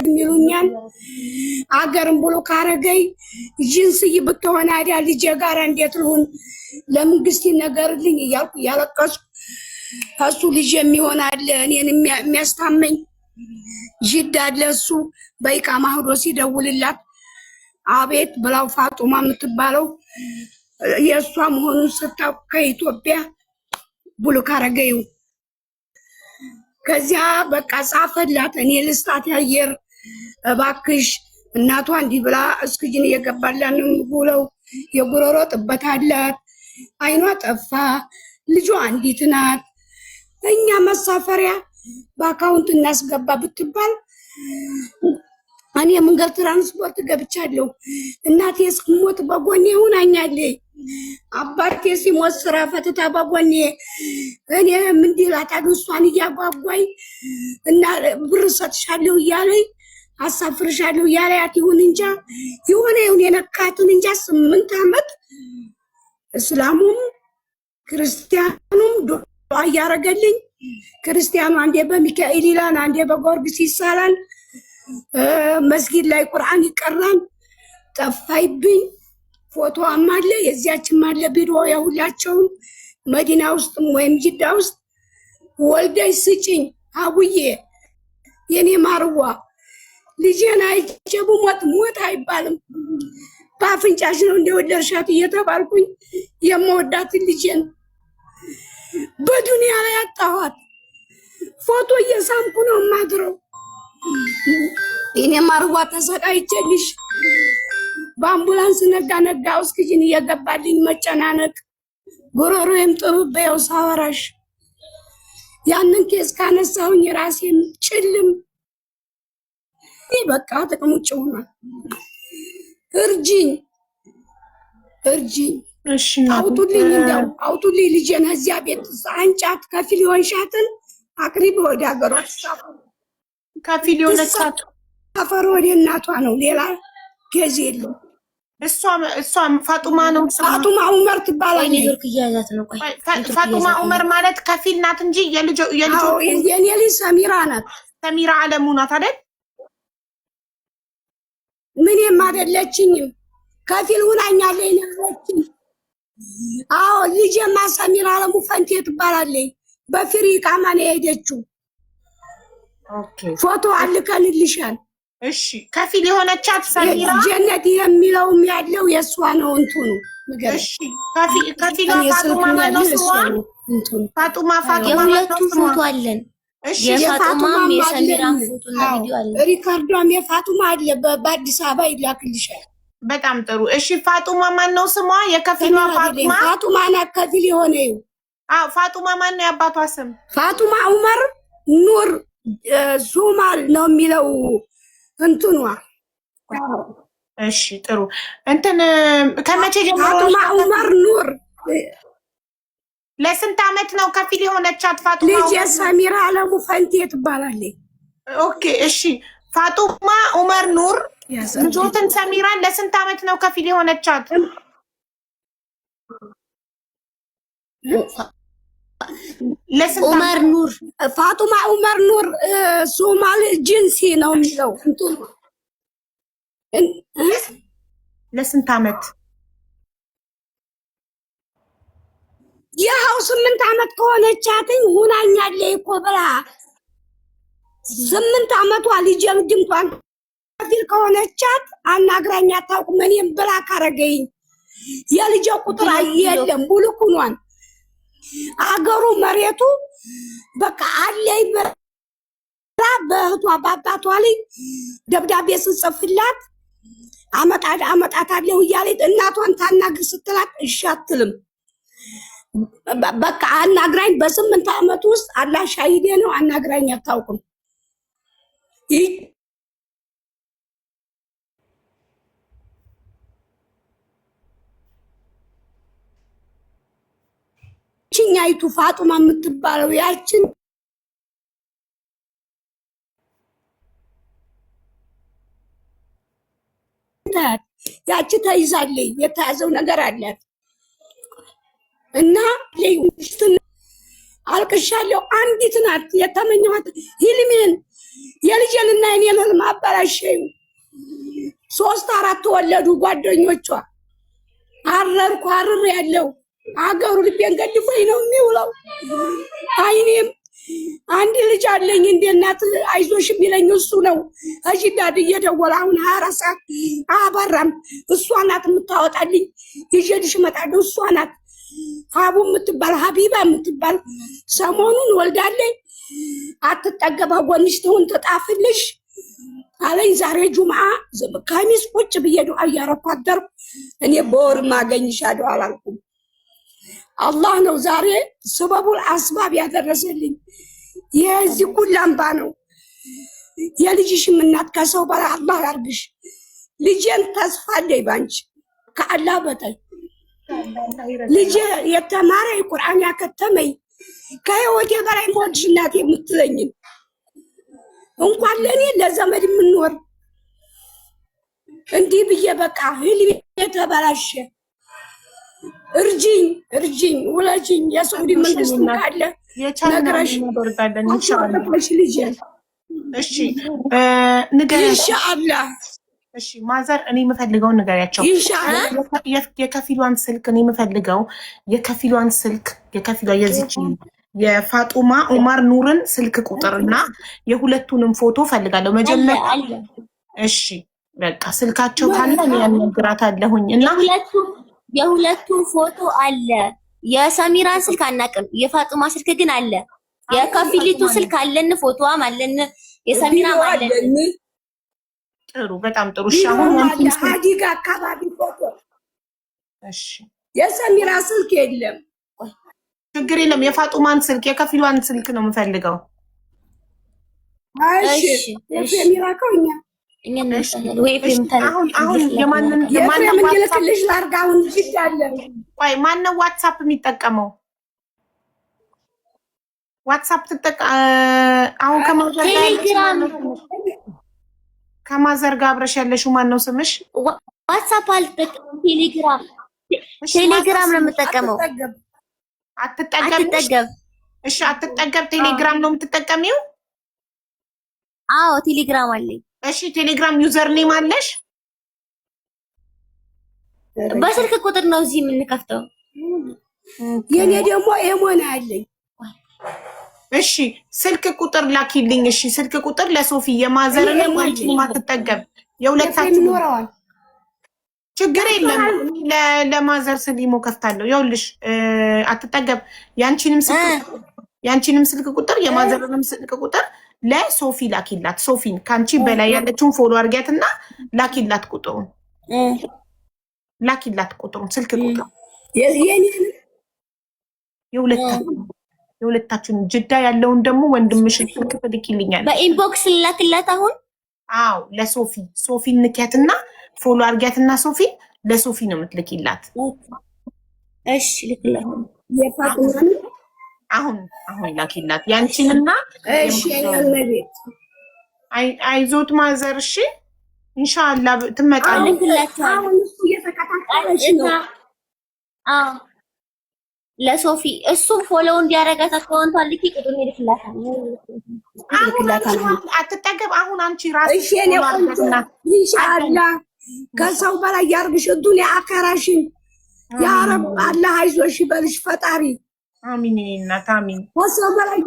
የሚሉኛል አገርም ብሎ ካረገይ ጂንስ ይብተሆነ አይደል ልጅ ጋር እንዴት ልሁን ለመንግስት ይነገርልኝ እያልኩ ያለቀስኩ እሱ ልጅ የሚሆን አለ እኔን የሚያስታመኝ ጅዳ ለሱ በኢቃማ ሆዶ ሲደውልላት አቤት ብላው ፋጡማ የምትባለው የሷ መሆኑን ስታውቅ ከኢትዮጵያ ብሎ ካረገዩ ከዚያ በቃ ጻፈላት እኔ ልስጣት ያየር እባክሽ እናቷ እንዲህ ብላ እስክጅን እየገባላት ነው ብለው የጉሮሮ ጥበት አላት አይኗ ጠፋ ልጇ አንዲት ናት እኛ መሳፈሪያ በአካውንት እናስገባ ብትባል እኔ መንገድ ትራንስፖርት ገብቻለሁ እናቴ እስክሞት በጎኔ ሆናኛለች አባቴ ሲሞት ስራ ፈትታ በጎኔ እኔ ምን ዲላታ እሷን እያጓጓኝ እና ብር ሰጥሻለሁ እያለኝ አሳፍርሻለሁ እያለያት ይሁን እንጃ የሆነ የነካትን እንጃ 8 ዓመት እስላሙም ክርስቲያኑም ዱዓ ያረገልኝ ክርስቲያኑ አንዴ በሚካኤል ይላል አንዴ በጊዮርጊስ ይሳላል መስጊድ ላይ ቁርአን ይቀራል ጠፋይብኝ ፎቶዋም አለ የዚያችም አለ ቪዲዮ ያሁላቸው መዲና ውስጥም ወይም ጅዳ ውስጥ ወልደይ ስጪኝ አቡዬ የኔ ማርዋ ልጄን አይጨቡ ሞት አይባልም ባፍንጫሽ ነው እንደወደርሻት እየተባልኩኝ የምወዳት ልጄን በዱንያ ላይ አጣኋት ፎቶ እየሳምኩ ነው ማድረው እኔ ማርዋ ተሰቃይቼልሽ በአምቡላንስ ነጋ እስክጂን እየገባልኝ መጨናነቅ ጉሮሮዬም ጥብቤው ሳወራሽ ያንን ኬስ ካነሳሁኝ ራሴን ጭልም በቃ ተቀምጬ ሆኗል እርጂኝ እሺ አውጡልኝ እንደው አውጡልኝ ልጄን እዚያ ቤት አንጫት ከፊል ይሆንሻትን አቅሪብ ወደ ሀገሯ ከፊል ይሆነቻት አፈር ወደ እናቷ ነው ሌላ ኬዝ የለው እሷ ፋጡማ ነው ፋጡማ ዑመር ትባላለች ኔትወርክ እያያዛት ነው ቆይ ፋጡማ ዑመር ማለት ከፊል ናት እንጂ የልጅ የኔ ልጅ ሰሚራ ናት ሰሚራ አለሙ ናት አይደል ምንም አይደለችኝም ከፊል ሆናኛለች ነውልኝ አዎ ልጄማ ሰሚራ አለሙ ፈንቴ ትባላለች በፍሪቃ ማን ሄደችው ኦኬ ፎቶ አልከልልሻል እሺ ከፊል የሆነቻት ሰሚራ ጀነት የሚለውም ያለው የሷ ነው እንትኑ እሺ ከፊል ፋጡማ ነው ፋጡማ የሁለቱም ፎቶ አለን እሺ የፋጡማም የሰሚራም ፎቶ እና ቪዲዮ አለ ሪካርዶም የፋጡማ አለ በአዲስ አበባ ይላክልሻል በጣም ጥሩ እሺ ፋጡማ ማን ነው ስሟ የከፊሏ ፋጡማ ናት ከፊል የሆነው አዎ ፋጡማ ማን ነው ያባቷ ስም ፋጡማ ዑመር ኑር ሱማል ነው የሚለው እንትኗ እሺ ጥሩ እንትን ከመቼ ጀምሮ ፋጡማ ዑመር ኑር ለስንት ዓመት ነው ከፊል የሆነቻት ፋጡማ ልጅ ሰሚራ አለሙ ፈንቴ ትባላለች ኦኬ እሺ ፋጡማ ዑመር ኑር ልጆትን ሰሚራን ለስንት ዓመት ነው ከፊል የሆነቻት ዑመር ኑር ፋጡማ ዑመር ኑር ሱማል ጂንሲ ነው የሚለው እንትኑ ለስንት ዓመት ያው 8 ዓመት ከሆነቻትኝ ሁናኛለች እኮ ብላ 8 ዓመቷ ልጅ ድምጧን ከፊል ከሆነቻት አናግራኝ አታውቅም እኔም ብላ ካረገኝ የልጅ ቁጥር የለም ቡልኩኗን አገሩ መሬቱ በቃ አለይ ብላ በእህቷ በአባቷ ላይ ደብዳቤ ስጽፍላት አመጣታለሁ እያለች እናቷን ታናግር ስትላት እሺ አትልም በቃ አናግራኝ በ8 ዓመት ውስጥ አላህ ሻሂዴ ነው አናግራኝ አታውቅም ችኛይቱ ፋጡማ የምትባለው ያችን ያቺ ተይዛለች የተያዘው ነገር አላት እና ለይስትን አልቅሻለሁ አንዲት ናት የተመኘኋት ህልሜን የልጄንና የኔን ህልም አባቴ አትዋሸዩ። 3-4 ተወለዱ ጓደኞቿ። አረርኩ አርር ያለው አገሩ ልቤን ገድፎኝ ነው የሚውለው። አይኔም አንድ ልጅ አለኝ እንደ እናት አይዞሽ የሚለኝ እሱ ነው። እጅዳድ እየደወለ አሁን 24 ሰዓት አባራም እሷ ናት የምታወጣልኝ። ይዤልሽ እመጣለሁ። እሷ ናት ሀቡ የምትባል ሀቢባ የምትባል ሰሞኑን ወልዳለኝ። አትጠገባ ጎንሽ ትሁን ትጣፍልሽ አለኝ። ዛሬ ጁምዓ ከሚስ ቁጭ ብዬ ዱዓ እያረኩ አደርኩ። እኔ በወር ማገኝሻለሁ አላልኩም። አላህ ነው ዛሬ ስበቡል አስባብ ያደረሰልኝ። የዚህ ሁሉ አምባ ነው። የልጅሽም እናት ከሰው በላይ አላህ ያርግሽ። ልጄን ተስፋ አለኝ ባንቺ ከአላህ በታይ ልጄ የተማረ ቁርአን ያከተመኝ ከህይወቴ በላይ ሞድሽ እናት የምትለኝን እንኳን ለኔ ለዘመድ የምንኖር እንዲህ ብዬ በቃ ህልሜ የተበላሸ እርጅኝ ውለጅኝ የሳውዲ መንግስት ካለ ነግረሽ ልጄ እሺ ንገሪኝ ኢንሻአላህ። እሺ ማዘር እኔ የምፈልገውን ንገሪያቸው ኢንሻአላህ። የከፊሏን ስልክ እኔ የምፈልገው የከፊሏን ስልክ የከፊሏ የዚች የፋጡማ ኡመር ኑርን ስልክ ቁጥርና የሁለቱንም ፎቶ ፈልጋለሁ መጀመሪያ። እሺ በቃ ስልካቸው ካለ እኔ ያነግራታለሁኝ እና የሁለቱም ፎቶ አለ። የሰሚራን ስልክ አናውቅም፣ የፋጡማ ስልክ ግን አለ። የከፊሊቱ ስልክ አለን፣ ፎቶዋም አለን፣ የሰሚራም አለን። ጥሩ በጣም ጥሩ። እሺ አሁን አዲጋ አካባቢ ፎቶ። እሺ የሰሚራ ስልክ የለም። ችግር የለም። የፋጡማን ስልክ የከፊሏን ስልክ ነው የምፈልገው። እሺ የሰሚራ ከኛ አሁን የማንን ልክልሽ ላድርግ? አሁን ይዳለ ቆይ ማነው ዋትሳፕ የሚጠቀመው? ዋትሳፕ አሁን ከማዘር ጋር አብረሽ ያለሽው ማን ነው ስምሽ? ዋትሳፕ አልጠቀምም። ቴሌግራም ነው የምጠቀመው። አትጠገብ? እሺ አትጠገብ። ቴሌግራም ነው የምትጠቀሚው? አዎ ቴሌግራም አለኝ። እሺ ቴሌግራም ዩዘር ኔም አለሽ? በስልክ ቁጥር ነው እዚህ የምንከፍተው። የኔ ደግሞ ኤሞና አለኝ። እሺ ስልክ ቁጥር ላኪልኝ። እሺ ስልክ ቁጥር ለሶፊ የማዘር ነው ማትጠገብ የሁለታችሁ ይኖረዋል። ችግር የለም። ለማዘር ስሊሞ ከፍታለሁ። ይኸውልሽ አትጠገብ። ያንቺንም ስልክ ቁጥር የማዘርንም ስልክ ቁጥር ለሶፊ ላኪላት። ሶፊን ካንቺ በላይ ያለችውን ፎሎ አድርጊያትና ላኪላት ቁጥሩን ስልክ ቁጥሩ የሁለታችሁን ጅዳ ያለውን ደግሞ ወንድምሽ ስልክ ትልኪልኛል። በኢንቦክስ ላክላት አሁን። አዎ ሶፊን ንኪያትና ፎሎ አድርጊያትና ሶፊን ለሶፊ ነው የምትልኪላት። እሺ ልክላት። አሁን ላኪላት ያንቺንና እሺ የነቤት አይዞት ማዘር። እሺ ኢንሻአላህ ትመጣለች። አሁን እሱ እየተከታተለሽ ነው። አዎ ለሶፊ እሱም ፎሎው እንዲያረጋት አካውንቷን ልኪ ቁጥሩን ይልክላታል። አትጠገብ። አሁን አንቺ ራስሽ እሺ እኔ ቆንጆ ኢንሻአላህ ከሰው በላይ ያርግሽ፣ ዱንያ አኸራሽን ያ ረብ አላህ አይዞሽ ይበልሽ ፈጣሪ። አሚን እናት አሚን። ከሰው በላይ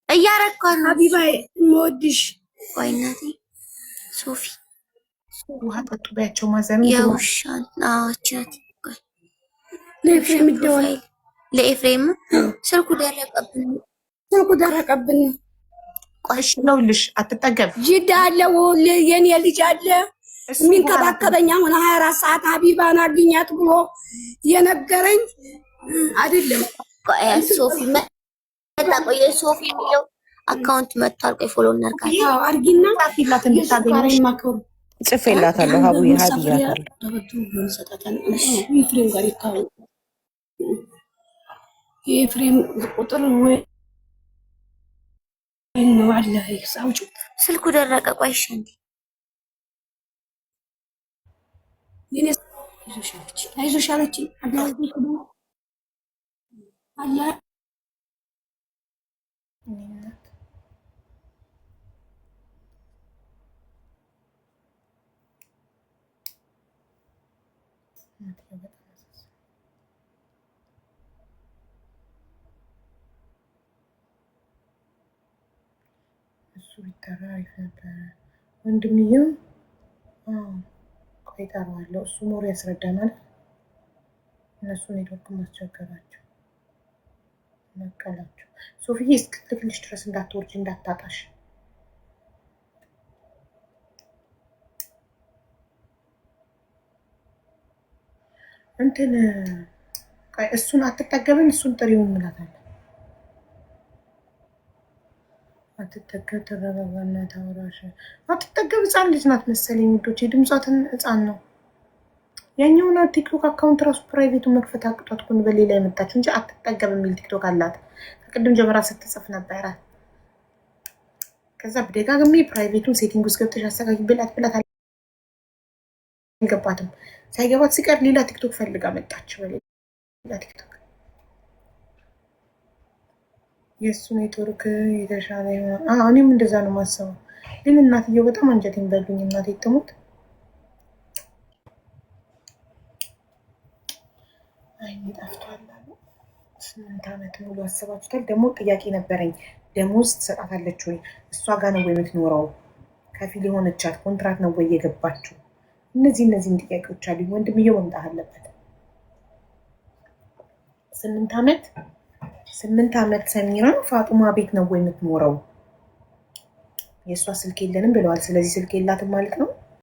እያረኳት ነው። ሀቢባዬ የምወድሽ ቆይ እናቴ ሶፊ ውሃ ጠጡ በያቸው ማዘር። የውሻን አዎቻት ለኤፍሬም ይደወል። ለኤፍሬም ስልኩ ደረቀብን። ቆይሽ ነውልሽ አትጠገብ። ጅዳ አለ የኔ ልጅ አለ የሚንከባከበኝ አሁን 24 ሰዓት ሀቢባን አግኛት ብሎ የነገረኝ አይደለም። ቆይ ሶፊ መጣ። ቆይ ሶፊ የሚለው አካውንት መጥቷል። ቆይ ፎሎ እናርጋለን። አዎ አርጊና ጻፊላት እንድታገኝሽ ጽፌላታለሁ። ሀቡ ይሃዲያታል ኤፍሬም ጋር ይካው የኤፍሬም ቁጥር ወይ ነው አለ ይሳውጭ ስልኩ ደረቀ። ቆይ እሺ እንዴ የኔ አይዞሽ አለች አላ እሱ ቢጠራ አሪፍ ነበረ። ወንድምየው ቆይ እጠራዋለሁ። እሱ ሞር ያስረዳናል። እነሱ ኔትወርክ ማስቸገራቸው ነቀላቸው። ሶፊዬ እስክትልክልሽ ድረስ እንዳትወርጂ እንዳታጣሽ። እንትን እሱን አትጠገብም። እሱን ጥሪውን እንላታለን። አትጠገብ ተረጋጋና ታወራሽ። አትጠገብ ህፃን ልጅ ናት መሰለኝ ውዶች። የድምጿትን ህፃን ነው። ያኛውን ቲክቶክ አካውንት ራሱ ፕራይቬቱን መክፈት አቅቷት ኩን በሌላ የመጣችው እንጂ አትጠገብ የሚል ቲክቶክ አላት። ከቅድም ጀምራ ስትጽፍ ነበረ። ከዛ በደጋግሜ ፕራይቬቱን ሴቲንግ ውስጥ ገብተሽ አስተካኪ ብላት አልገባትም። ሳይገባት ሲቀር ሌላ ቲክቶክ ፈልጋ መጣች። በሌላ ቲክቶክ የእሱ ኔትወርክ የተሻለ ይሆናል። እኔም እንደዛ ነው ማሰበው። ግን እናትየው በጣም አንጀቴን በሉኝ። እናቴ ትሙት። አይኔ ጠፍቷል አሉ። 8 ዓመት ሙሉ አስባችሁታል? ደግሞ ጥያቄ ነበረኝ። ደሞዝ ትሰጣታለች ወይ? እሷ ጋር ነው ወይ የምትኖረው? ከፊል የሆነቻት ኮንትራት ነው ወይ የገባችው? እነዚህን ጥያቄዎች አሉ። ወንድምየው መምጣት አለበት። 8 ዓመት ሰሚራ ፋጡማ ቤት ነው ወይ የምትኖረው? የእሷ ስልክ የለንም ብለዋል። ስለዚህ ስልክ የላትም ማለት ነው።